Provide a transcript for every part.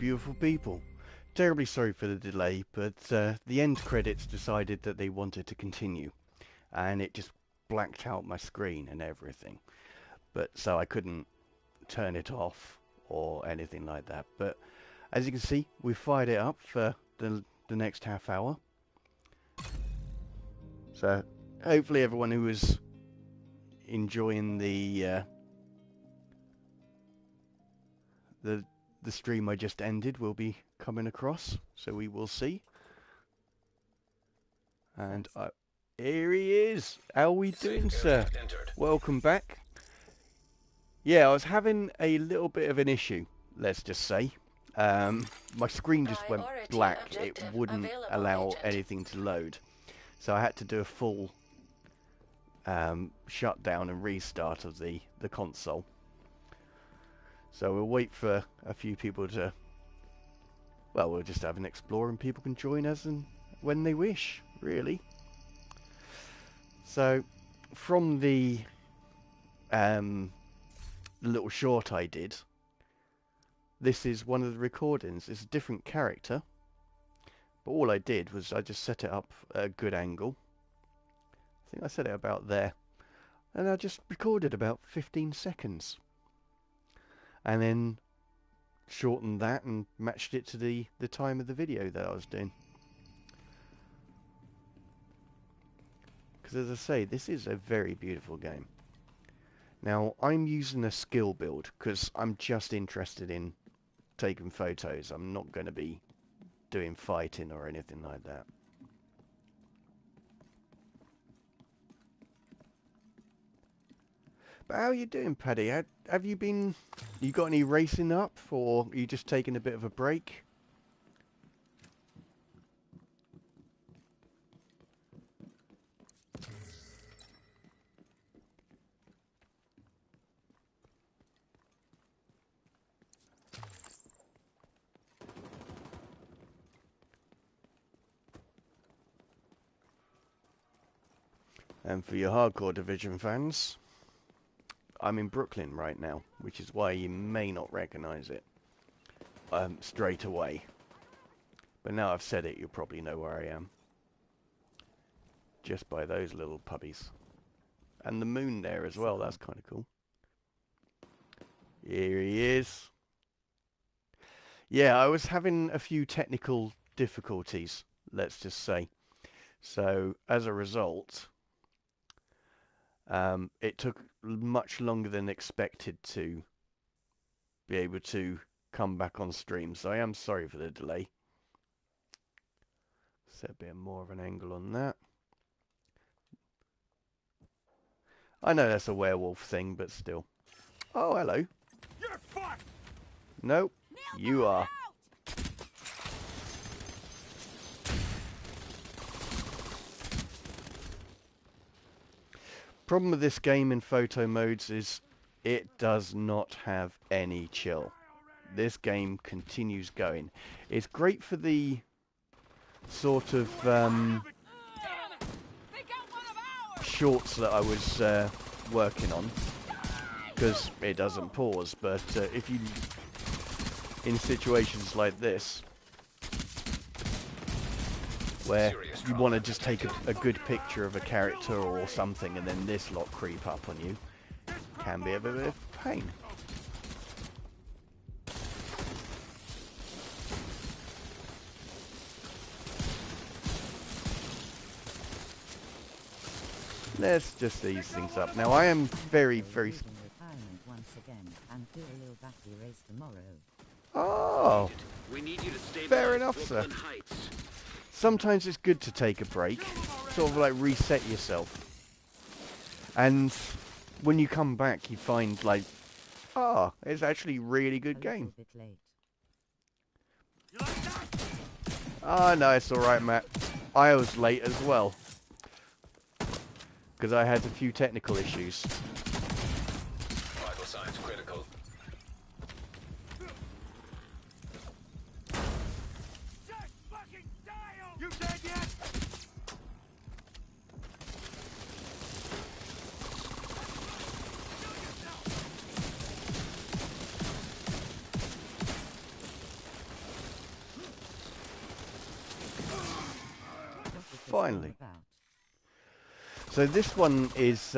beautiful people. Terribly sorry for the delay, but the end credits decided that they wanted to continue, and it just blacked out my screen and everything. But so I couldn't turn it off or anything like that. But as you can see, we fired it up for the next half hour. So hopefully everyone who was enjoying the stream I just ended will be coming across, so we will see. And here he is. How are we doing, sir? Welcome back. Yeah, I was having a little bit of an issue, let's just say. My screen just went black. It wouldn't allow anything to load. So I had to do a full shutdown and restart of the console. So we'll wait for a few people to... Well, we'll just have an explore and people can join us and when they wish, really. So, from the little short I did, this is one of the recordings. It's a different character, but all I did was I just set it up at a good angle. I think I set it about there, and I just recorded about 15 seconds. And then shortened that and matched it to the time of the video that I was doing. Because as I say, this is a very beautiful game. Now, I'm using a skill build because I'm just interested in taking photos. I'm not going to be doing fighting or anything like that. But how are you doing, Paddy? Have you been... You got any racing up, or are you just taking a bit of a break? And for your Hardcore Division fans, I'm in Brooklyn right now, which is why you may not recognize it straight away. But now I've said it, you'll probably know where I am. Just by those little puppies. And the moon there as well, that's kind of cool. Here he is. Yeah, I was having a few technical difficulties, let's just say. So, as a result... it took much longer than expected to be able to come back on stream, so I am sorry for the delay. Set a bit more of an angle on that. I know that's a werewolf thing, but still. Oh, hello. You're fucked. Nope, you are. Problem with this game in photo modes is it does not have any chill. This game continues going. It's great for the sort of shorts that I was working on, because it doesn't pause, but if you, in situations like this, where you want to just take a good picture of a character or something, and then this lot creep up on you, can be a bit of a pain. Let's just ease things up. Now I am very... Oh, fair enough, sir. Sometimes it's good to take a break, sort of like reset yourself. And when you come back, you find like, it's actually a really good game. Oh, no, it's alright, Matt. I was late as well, because I had a few technical issues. Vital signs critical. You dead yet? Finally. So this one is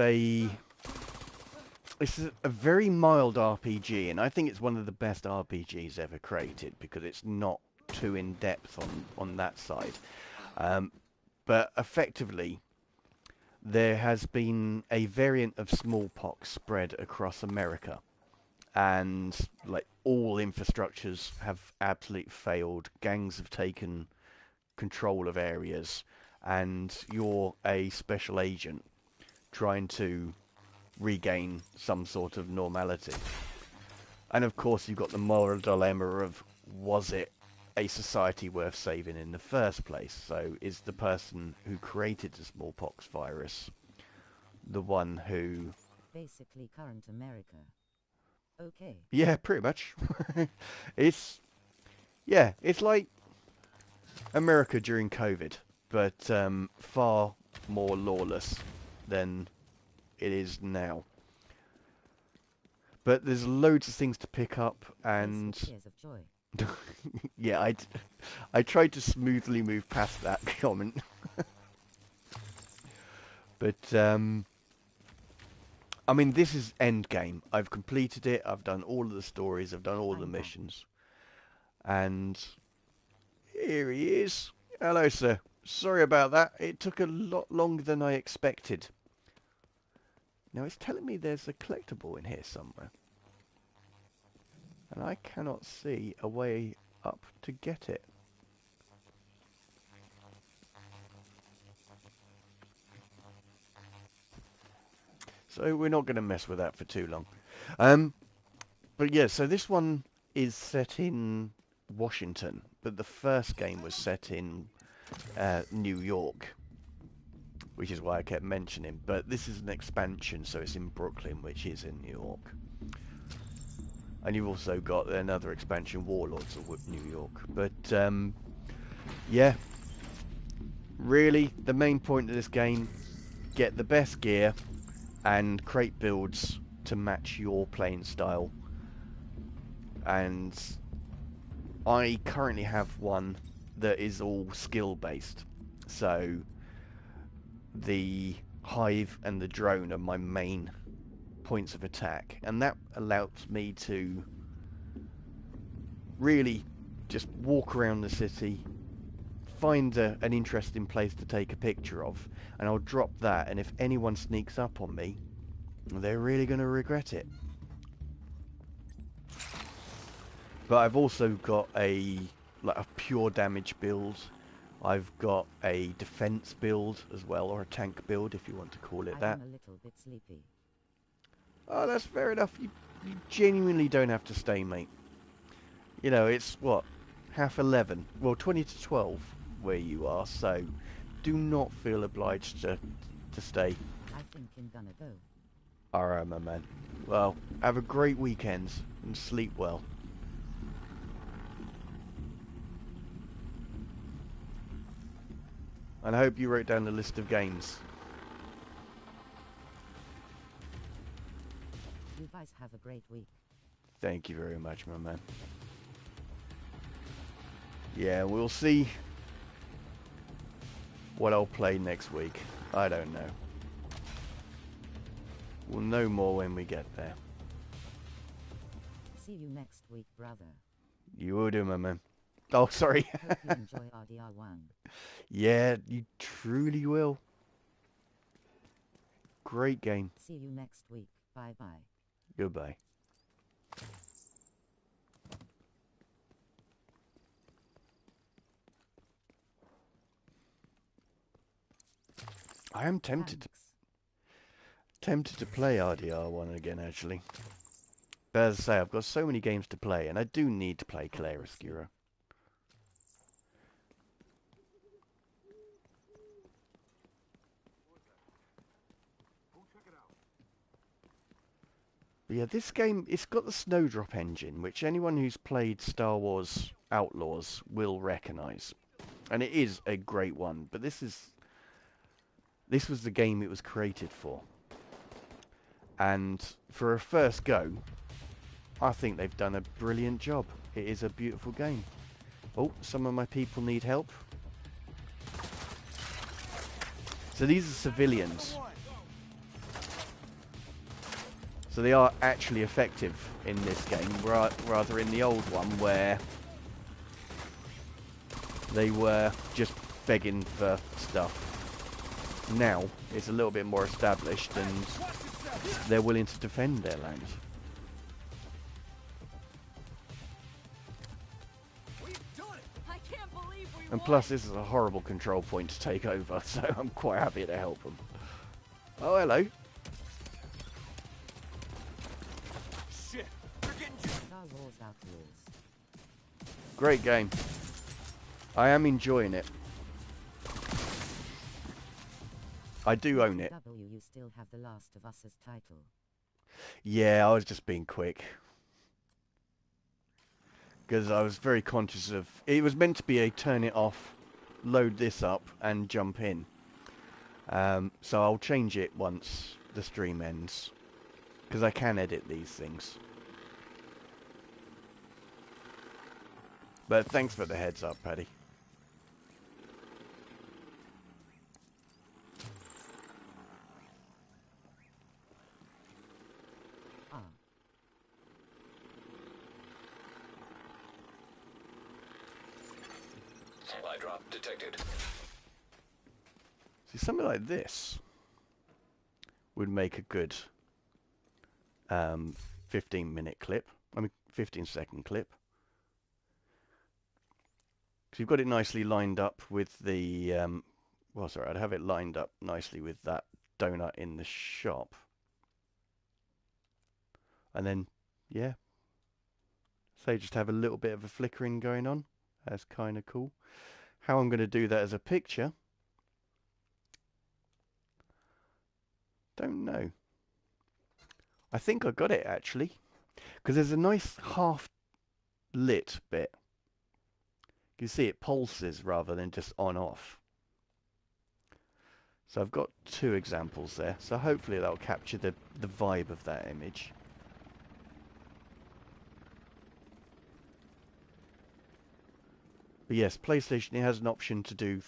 it's a very mild RPG, and I think it's one of the best RPGs ever created because it's not too in depth on that side. But effectively, there has been a variant of smallpox spread across America, and like all infrastructures have absolutely failed. Gangs have taken control of areas, and you're a special agent trying to regain some sort of normality. And of course you've got the moral dilemma of, was it a society worth saving in the first place? So is the person who created the smallpox virus the one who... Basically current America. Okay. Yeah, pretty much. It's... Yeah, it's like America during COVID, but far more lawless than it is now. But there's loads of things to pick up, and Tears of joy. yeah, I tried to smoothly move past that comment. But I mean, this is endgame. I've completed it. I've done all of the stories. I've done all the missions. And here he is. Hello, sir. Sorry about that. It took a lot longer than I expected. Now, it's telling me there's a collectible in here somewhere. And I cannot see a way up to get it. So we're not going to mess with that for too long. But yeah, so this one is set in Washington, but the first game was set in New York, which is why I kept mentioning. But this is an expansion, so it's in Brooklyn, which is in New York. And you've also got another expansion, Warlords of New York. But yeah, really, the main point of this game, get the best gear and create builds to match your playing style. And I currently have one that is all skill based. So the hive and the drone are my main points of attack, and that allows me to really just walk around the city, find an interesting place to take a picture of, and I'll drop that, and if anyone sneaks up on me, they're really going to regret it. But I've also got a pure damage build. I've got a defense build as well, or a tank build if you want to call it that. I'm a little bit sleepy. Oh, that's fair enough. You genuinely don't have to stay, mate. You know, it's what, 11:30? Well, 20 to 12 where you are, so do not feel obliged to stay. I think I'm gonna go. Alright, my man. Well, have a great weekend and sleep well. And I hope you wrote down the list of games. You guys have a great week. Thank you very much, my man. Yeah, we'll see what I'll play next week. I don't know. We'll know more when we get there. See you next week, brother. You will do, my man. Oh, sorry. Hope you enjoy RDR1. Yeah, you truly will. Great game. See you next week. Bye-bye. Goodbye. I am tempted to play RDR1 again, actually. But as I say, I've got so many games to play, and I do need to play Claroscuro. But yeah, this game, it's got the Snowdrop engine, which anyone who's played Star Wars Outlaws will recognise. And it is a great one, but this was the game it was created for. And for a first go, I think they've done a brilliant job. It is a beautiful game. Oh, some of my people need help. So these are civilians. So they are actually effective in this game, rather in the old one where they were just begging for stuff. Now it's a little bit more established and they're willing to defend their land. I can't believe we And won. plus this is a horrible control point to take over, so I'm quite happy to help them. Oh, hello. Shit! They're getting you. Star Wars Outlaws. Great game. I am enjoying it. I do own it. You still have The Last of Us as title. Yeah, I was just being quick. Because I was very conscious of... It was meant to be a turn it off, load this up, and jump in. So I'll change it once the stream ends. Because I can edit these things. But thanks for the heads up, Paddy. Ah. Supply drop detected. See, something like this would make a good 15-minute clip. I mean, 15-second clip. Because you've got it nicely lined up with the... well, sorry, I'd have it lined up nicely with that donut in the shop. And then, yeah. So just have a little bit of a flickering going on. That's kind of cool. How I'm going to do that as a picture, don't know. I think I got it actually, because there's a nice half lit bit. You see it pulses rather than just on off. So I've got two examples there. So hopefully that'll capture the vibe of that image. But yes, PlayStation has an option to do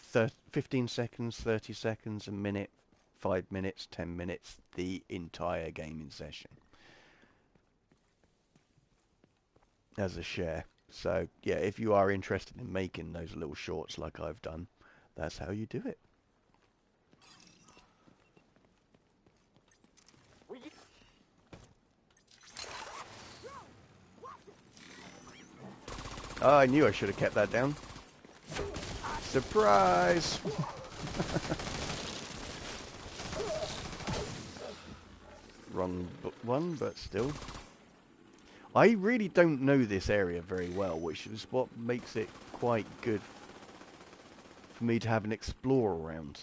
15 seconds, 30 seconds, a minute, 5 minutes, 10 minutes, the entire gaming session as a share. So yeah, if you are interested in making those little shorts like I've done, that's how you do it. Oh, I knew I should have kept that down. Surprise! Wrong one, but still. I really don't know this area very well, which is what makes it quite good for me to have an explore around.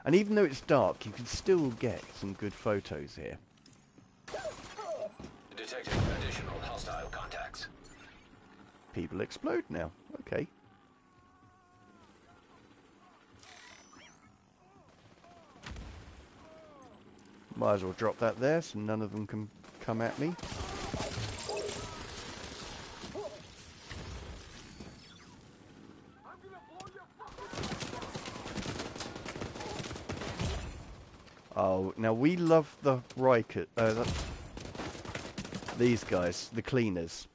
And even though it's dark, you can still get some good photos here. Detected additional hostile contacts. People explode now. Okay. Might as well drop that there so none of them can come at me. Oh, now we love the Riker, these guys, the cleaners,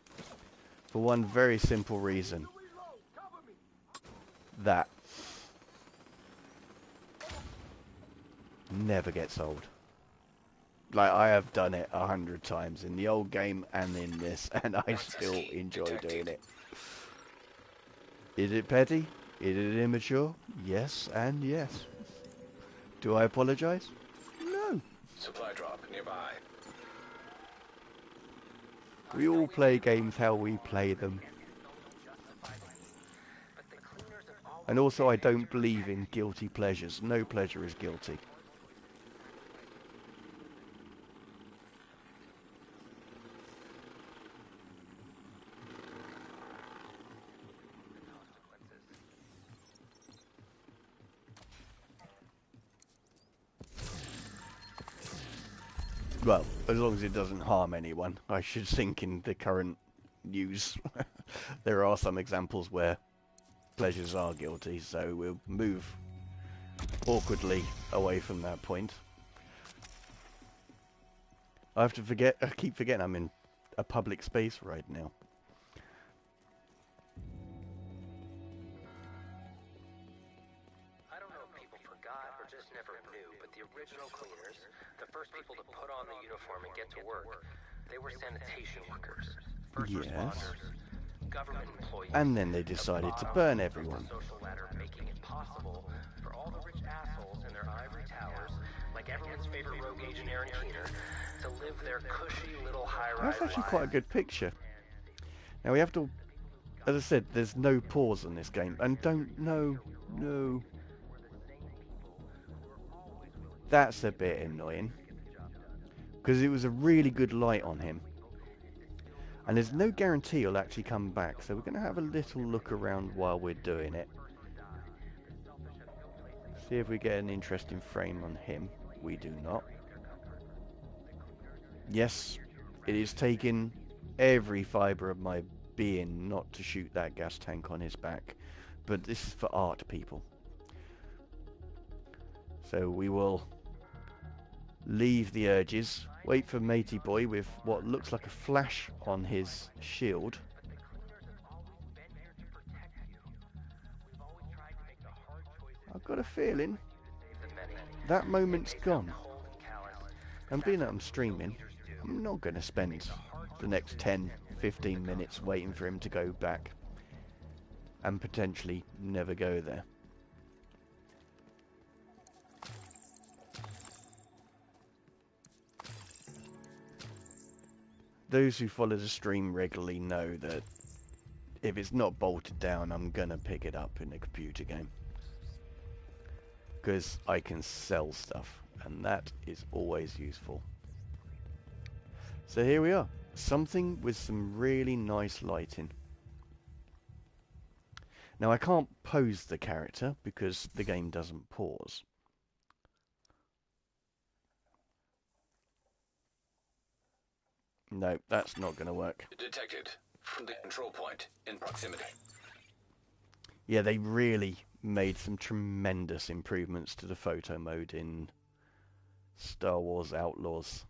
for one very simple reason. That never gets old. Like, I have done it 100 times in the old game and in this, and I still enjoy doing it. Is it petty? Is it immature? Yes and yes. Do I apologize? No. Supply drop nearby. We all play games how we play them. And also, I don't believe in guilty pleasures. No pleasure is guilty. Well, as long as it doesn't harm anyone. I should think in the current news there are some examples where pleasures are guilty, so we'll move awkwardly away from that point. I keep forgetting I'm in a public space right now. I don't know if people forgot or just never knew, but the original cleaners, the first people to put on the uniform and get to work, they were sanitation workers, first Yes. responders, government employees. And then they decided to burn everyone. Social ladder, making it possible for all the rich assholes in their ivory towers, like everyone's favorite rogue agent Aaron Keener, to live their cushy little high-rise That's actually life. quite a good picture. Now we have to, as I said, there's no pause in this game, and no. That's a bit annoying, because it was a really good light on him. And there's no guarantee he'll actually come back, so we're going to have a little look around while we're doing it. See if we get an interesting frame on him. We do not. Yes, it is taking every fibre of my being not to shoot that gas tank on his back. But this is for art, people. So we will leave the urges, wait for Matey Boy with what looks like a flash on his shield. I've got a feeling that moment's gone. And being that I'm streaming, I'm not going to spend the next 10-15 minutes waiting for him to go back and potentially never go there. Those who follow the stream regularly know that if it's not bolted down, I'm going to pick it up in a computer game. Because I can sell stuff, and that is always useful. So here we are. Something with some really nice lighting. Now I can't pose the character because the game doesn't pause. No, that's not going to work. Detected from the control point in proximity. Yeah, they really made some tremendous improvements to the photo mode in Star Wars Outlaws.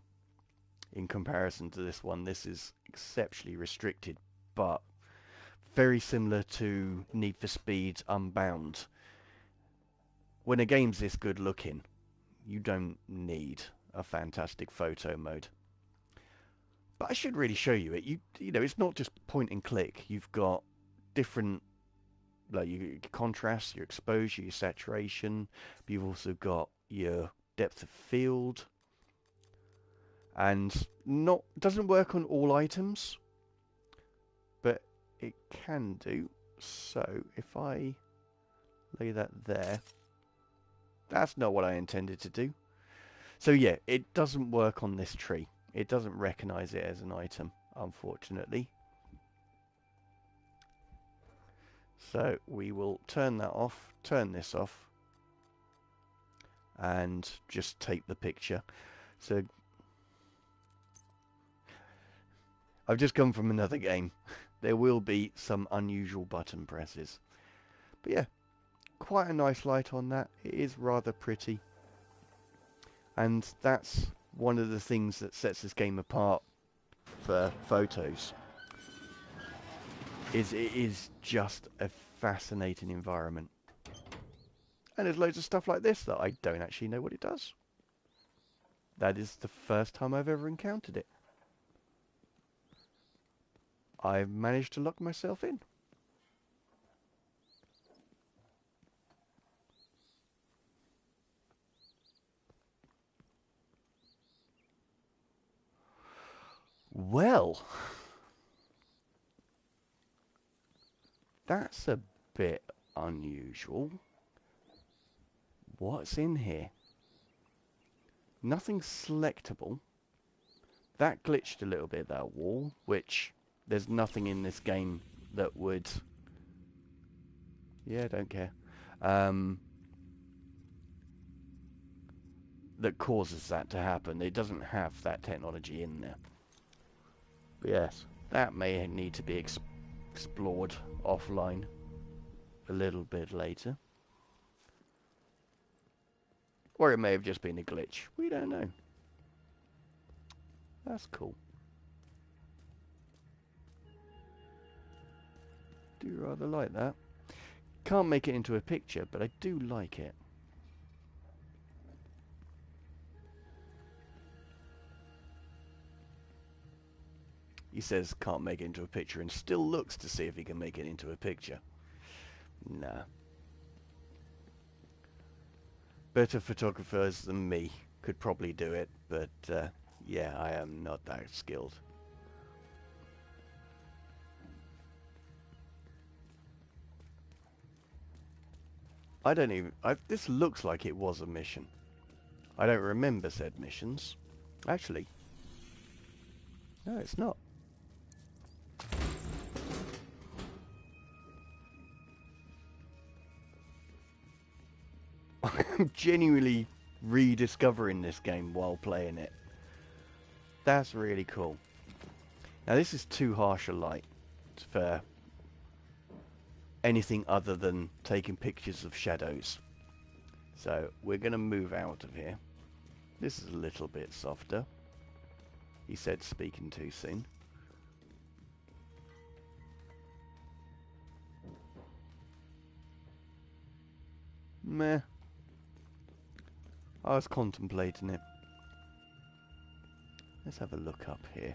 In comparison to this one, this is exceptionally restricted, but very similar to Need for Speed Unbound. When a game's this good looking, you don't need a fantastic photo mode. But I should really show you it. You know, it's not just point and click. You've got different, like your contrast, your exposure, your saturation. But you've also got your depth of field. And doesn't work on all items, but it can do. So if I lay that there, that's not what I intended to do. So yeah, it doesn't work on this tree. It doesn't recognize it as an item, unfortunately. So we will turn that off, turn this off, and just take the picture. So I've just come from another game. There will be some unusual button presses. But yeah, quite a nice light on that. It is rather pretty. And that's one of the things that sets this game apart for photos. It is just a fascinating environment. And there's loads of stuff like this that I don't actually know what it does. That is the first time I've ever encountered it. I've managed to lock myself in. Well, that's a bit unusual. What's in here? Nothing selectable. That glitched a little bit, that wall, which there's nothing in this game that would... Yeah, don't care. That causes that to happen. It doesn't have that technology in there. But yes, that may need to be explored offline a little bit later. Or it may have just been a glitch. We don't know. That's cool. Do rather like that. Can't make it into a picture, but I do like it. He says can't make it into a picture and still looks to see if he can make it into a picture. Nah. Better photographers than me could probably do it, but yeah, I am not that skilled. I don't even... this looks like it was a mission. I don't remember said missions. Actually, no, it's not. I'm genuinely rediscovering this game while playing it. That's really cool. Now this is too harsh a light for anything other than taking pictures of shadows. So we're going to move out of here. This is a little bit softer. He said speaking too soon. Meh. I was contemplating it. Let's have a look up here.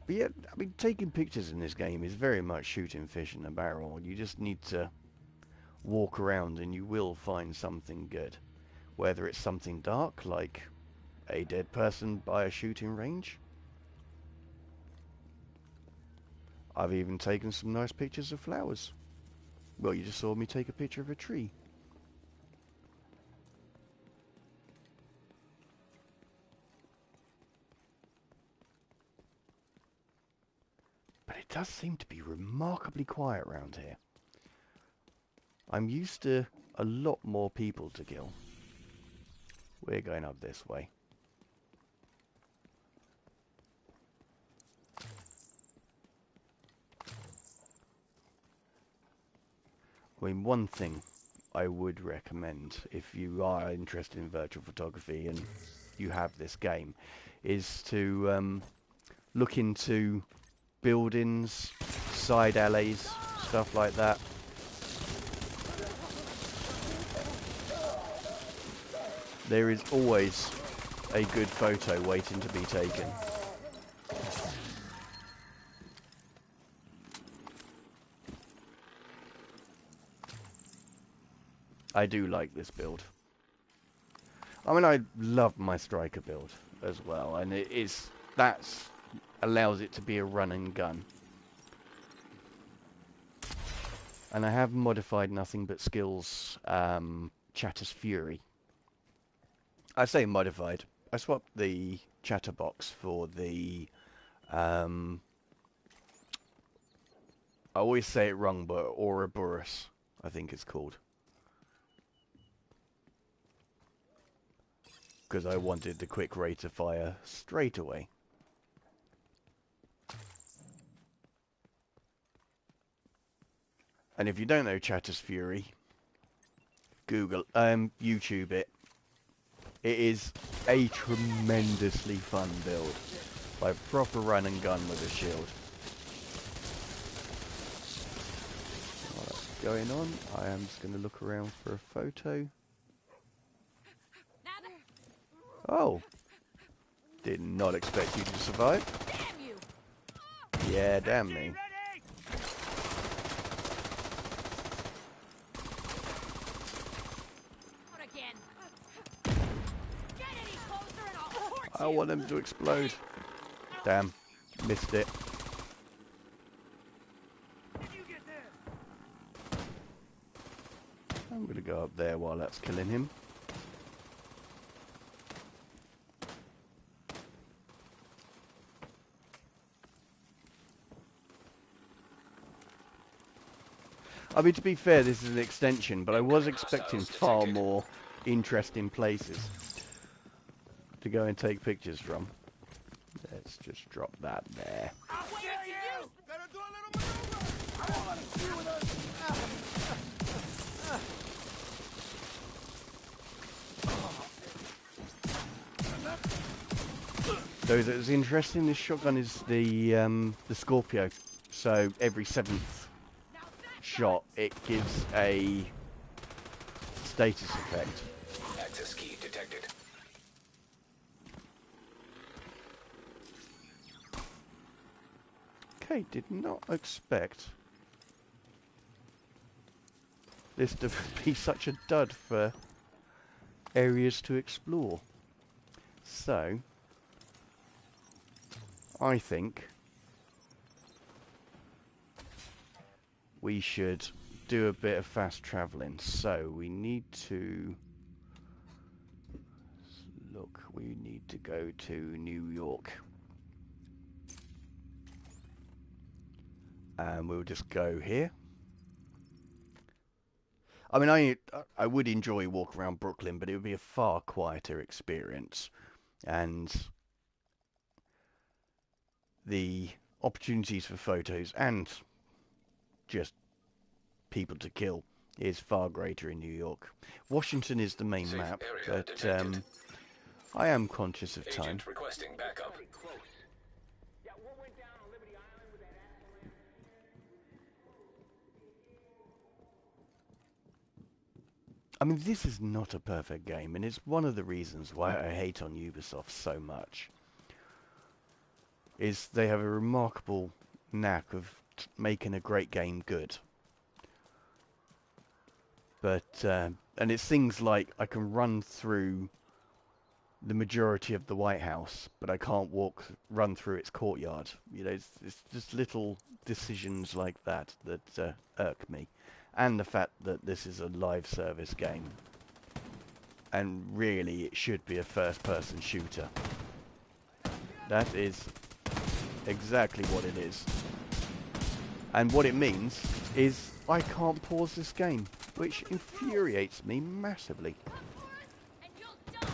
But yeah, I mean, taking pictures in this game is very much shooting fish in a barrel. You just need to walk around and you will find something good. Whether it's something dark, like a dead person by a shooting range. I've even taken some nice pictures of flowers. Well, you just saw me take a picture of a tree. But it does seem to be remarkably quiet around here. I'm used to a lot more people to kill. We're going up this way. I mean, one thing I would recommend if you are interested in virtual photography and you have this game is to look into buildings, side alleys, stuff like that. There is always a good photo waiting to be taken. I do like this build. I mean, I love my striker build as well, and that's allows it to be a run and gun. And I have modified nothing but skills, Chatter's Fury. I say modified. I swapped the chatterbox for the I always say it wrong, but Ouroboros, I think it's called. Because I wanted the quick rate of fire straight away. And if you don't know Chatter's Fury, YouTube it. It is a tremendously fun build. Like proper run and gun with a shield. While that's going on, I am just going to look around for a photo. Oh. Did not expect you to survive. Damn you! Yeah, damn me. Not again. Get any closer and I'll torch I want them to explode. Damn. Missed it. I'm going to go up there while that's killing him. I mean, to be fair, this is an extension, but I was expecting far more interesting places to go and take pictures from. Let's just drop that there. I'll wait to you! Gotta do a little maneuver! I won't let him see with us! Though that's interesting, this shotgun is the Scorpio, so every 7th shot it gives a status effect. Access key detected. Okay, did not expect this to be such a dud for areas to explore. So, I think we should do a bit of fast travelling. So, we need to look, we need to go to New York. And we'll just go here. I mean, I would enjoy walking around Brooklyn, but it would be a far quieter experience. And the opportunities for photos and just people to kill is far greater in New York. Washington is the main Safe map, area but detected. I am conscious of time. Agent requesting backup. Yeah, what went down on Liberty Island with that asshole? I mean, this is not a perfect game, and it's one of the reasons why I hate on Ubisoft so much. Is they have a remarkable knack of making a great game good. But and it's things like I can run through the majority of the White House, but I can't run through its courtyard. You know, it's just little decisions like that that irk me, and the fact that this is a live service game, and really it should be a first-person shooter. That is exactly what it is, and what it means is I can't pause this game, which infuriates me massively. And you'll die.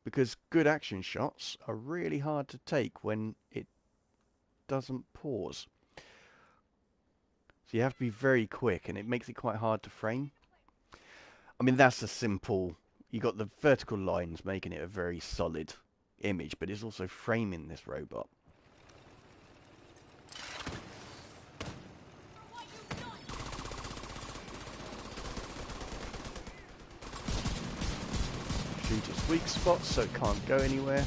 Because good action shots are really hard to take when it doesn't pause. So you have to be very quick, and it makes it quite hard to frame. I mean, that's a simple... You got the vertical lines making it a very solid image, but it's also framing this robot. Shoot its weak spots so it can't go anywhere.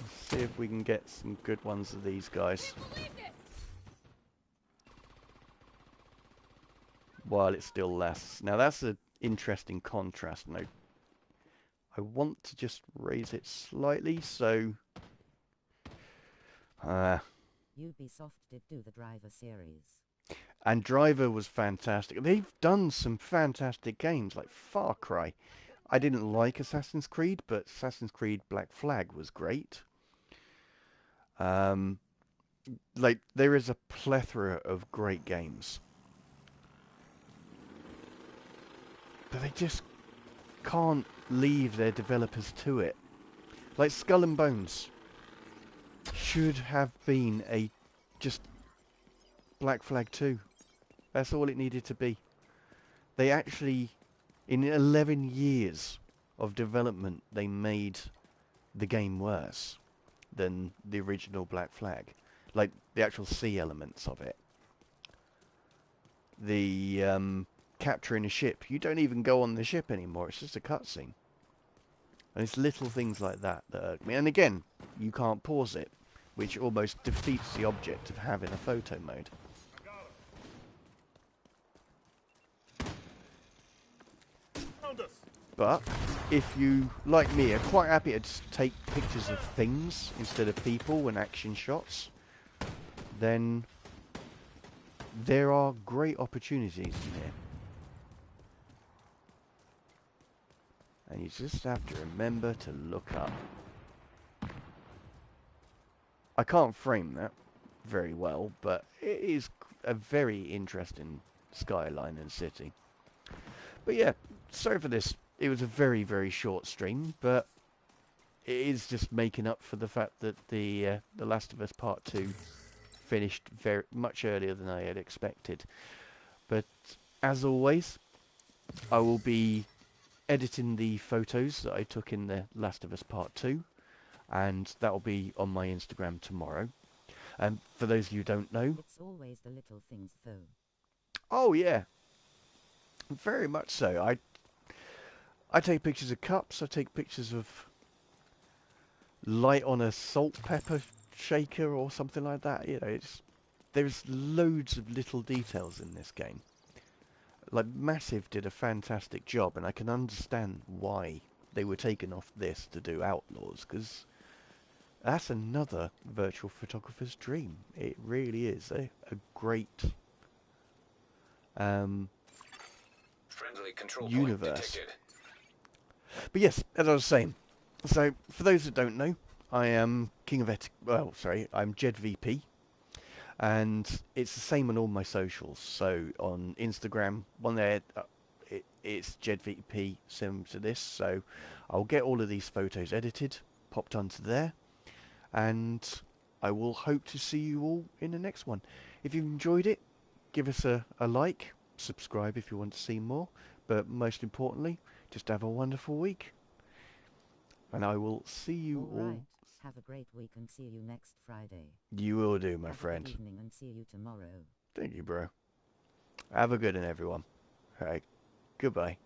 Let's see if we can get some good ones of these guys while it still lasts. Now that's an interesting contrast. And I want to just raise it slightly so... Ubisoft did do the Driver series. And Driver was fantastic. They've done some fantastic games like Far Cry. I didn't like Assassin's Creed, but Assassin's Creed Black Flag was great. Like, there is a plethora of great games. But they just can't leave their developers to it. Like Skull and Bones should have been a just Black Flag 2. That's all it needed to be. They actually, in 11 years of development, they made the game worse than the original Black Flag. Like, the actual sea elements of it. The capturing a ship. You don't even go on the ship anymore. It's just a cutscene. And it's little things like that that irk me. And again, you can't pause it, which almost defeats the object of having a photo mode. But if you, like me, are quite happy to just take pictures of things instead of people and action shots, then there are great opportunities in here. And you just have to remember to look up. I can't frame that very well, but it is a very interesting skyline and city. But yeah, sorry for this. It was a very, very short stream, but it is just making up for the fact that the Last of Us Part 2 finished very much earlier than I had expected. But as always, I will be editing the photos that I took in The Last of Us Part 2, and that will be on my Instagram tomorrow. And for those of you who don't know, It's always the little things, though. oh yeah, very much so. I take pictures of cups. I take pictures of light on a salt pepper shaker or something like that. You know, there's loads of little details in this game. Like Massive did a fantastic job, and I can understand why they were taken off this to do Outlaws, because that's another virtual photographer's dream. It really is a great Friendly control point universe. detected. But yes, as I was saying, so for those that don't know, I am King of well, sorry, I'm Jed VP, and it's the same on all my socials. So on Instagram, one there, it's Jed VP, similar to this. So I'll get all of these photos edited, popped onto there, and I will hope to see you all in the next one. If you've enjoyed it, give us a like, subscribe if you want to see more, but most importantly, just have a wonderful week. And I will see you All all. right. Have a great week and see you next Friday. You will do, my Have a friend. good evening and see you tomorrow. Thank you, bro. Have a good one, everyone. All right. Goodbye.